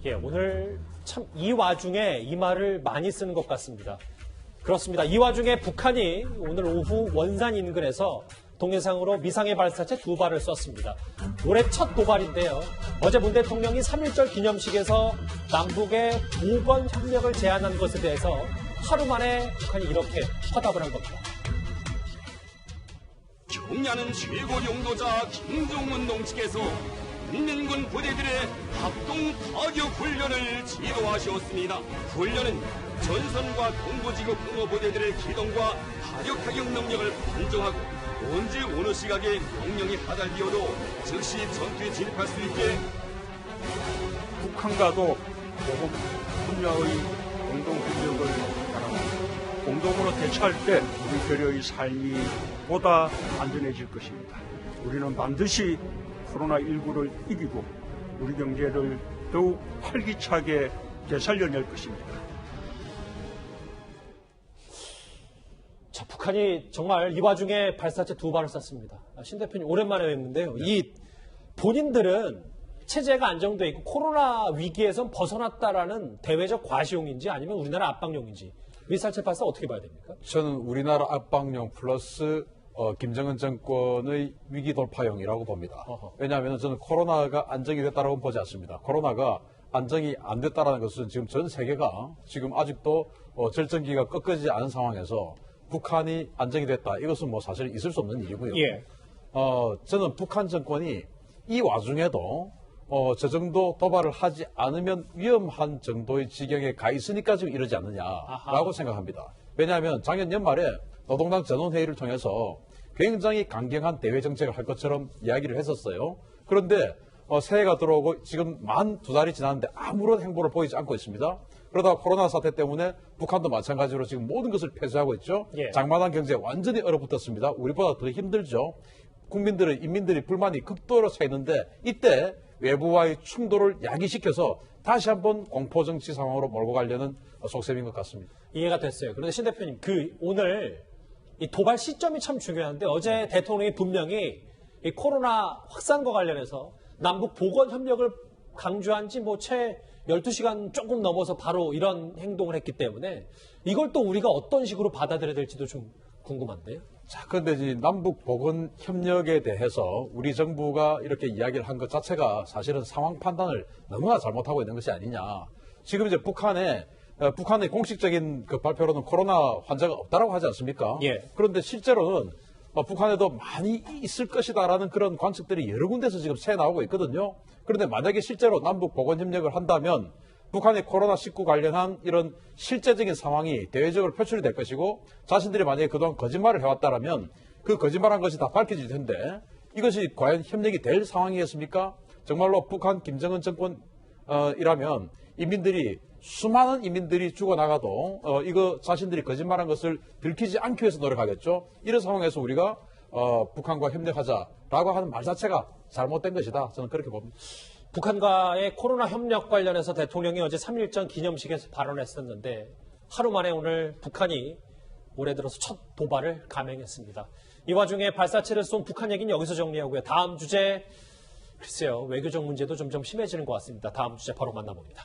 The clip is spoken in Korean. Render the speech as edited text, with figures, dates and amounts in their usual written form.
예, 오늘 참 이 와중에 이 말을 많이 쓰는 것 같습니다. 그렇습니다. 이 와중에 북한이 오늘 오후 원산 인근에서 동해상으로 미상의 발사체 2발을 쐈습니다. 올해 첫 도발인데요. 어제 문 대통령이 3.1절 기념식에서 남북의 보건 협력을 제안한 것에 대해서 하루 만에 북한이 이렇게 화답을 한 겁니다. 경야는 최고 용도자 김정은 동지께서 인민군 부대들의 합동 타격 훈련을 지도하셨습니다. 훈련은 전선과 동부지구 공허부대들의 기동과 타격 타격 능력을 판정하고 언제 어느 시각에 명령이 하달되어도 즉시 전투에 진입할 수 있게 북한과도 보복 분야의 공동훈련을 바랍니다. 공동으로 대처할 때 우리 교류의 삶이 보다 안전해질 것입니다. 우리는 반드시 코로나19를 이기고 우리 경제를 더욱 활기차게 되살려낼 것입니다. 자, 북한이 정말 이 와중에 발사체 2발을 쐈습니다. 신 대표님 오랜만에 뵙는데요. 이 본인들은 체제가 안정돼 있고 코로나 위기에선 벗어났다라는 대외적 과시용인지 아니면 우리나라 압박용인지 미사일체 발사 어떻게 봐야 됩니까? 저는 우리나라 압박용 플러스 김정은 정권의 위기 돌파용이라고 봅니다. 왜냐하면 저는 코로나가 안정이 됐다고 보지 않습니다. 코로나가 안정이 안 됐다는 것은 지금 전 세계가 지금 아직도 절정기가 꺾이지 않은 상황에서 북한이 안정이 됐다. 이것은 뭐 사실 있을 수 없는 일이고요. 예. 저는 북한 정권이 이 와중에도 저 정도 도발을 하지 않으면 위험한 정도의 지경에 가 있으니까 지금 이러지 않느냐라고 생각합니다. 왜냐하면 작년 연말에 노동당 전원회의를 통해서 굉장히 강경한 대외 정책을 할 것처럼 이야기를 했었어요. 그런데 새해가 들어오고 지금 만 2달이 지났는데 아무런 행보를 보이지 않고 있습니다. 그러다가 코로나 사태 때문에 북한도 마찬가지로 지금 모든 것을 폐쇄하고 있죠. 예. 장마당 경제에 완전히 얼어붙었습니다. 우리보다 더 힘들죠. 인민들이 불만이 극도로 차 있는데 이때 외부와의 충돌을 야기시켜서 다시 한번 공포정치 상황으로 몰고 가려는 속셈인 것 같습니다. 이해가 됐어요. 그런데 신 대표님, 오늘 이 도발 시점이 참 중요한데 어제 대통령이 분명히 이 코로나 확산과 관련해서 남북 보건 협력을 강조한 지 채 12시간 조금 넘어서 바로 이런 행동을 했기 때문에 이걸 또 우리가 어떤 식으로 받아들여야 될지도 좀 궁금한데요. 자, 그런데 이제 남북 보건 협력에 대해서 우리 정부가 이렇게 이야기를 한 것 자체가 사실은 상황 판단을 너무나 잘못하고 있는 것이 아니냐. 지금 이제 북한의 공식적인 그 발표로는 코로나 환자가 없다라고 하지 않습니까? 예. 그런데 실제로는 북한에도 많이 있을 것이다라는 그런 관측들이 여러 군데서 지금 새 나오고 있거든요. 그런데 만약에 실제로 남북 보건 협력을 한다면 북한의 코로나19 관련한 이런 실제적인 상황이 대외적으로 표출이 될 것이고 자신들이 만약에 그동안 거짓말을 해왔다라면 그 거짓말한 것이 다 밝혀질 텐데 이것이 과연 협력이 될 상황이겠습니까? 정말로 북한 김정은 정권이라면 수많은 인민들이 죽어나가도 이거 자신들이 거짓말한 것을 들키지 않기 위해서 노력하겠죠. 이런 상황에서 우리가 북한과 협력하자라고 하는 말 자체가 잘못된 것이다. 저는 그렇게 봅니다. 북한과의 코로나 협력 관련해서 대통령이 어제 3.1절 기념식에서 발언했었는데 하루 만에 오늘 북한이 올해 들어서 첫 도발을 감행했습니다. 이 와중에 발사체를 쏜 북한 얘기는 여기서 정리하고요. 다음 주제, 글쎄요, 외교적 문제도 점점 심해지는 것 같습니다. 다음 주제 바로 만나봅니다.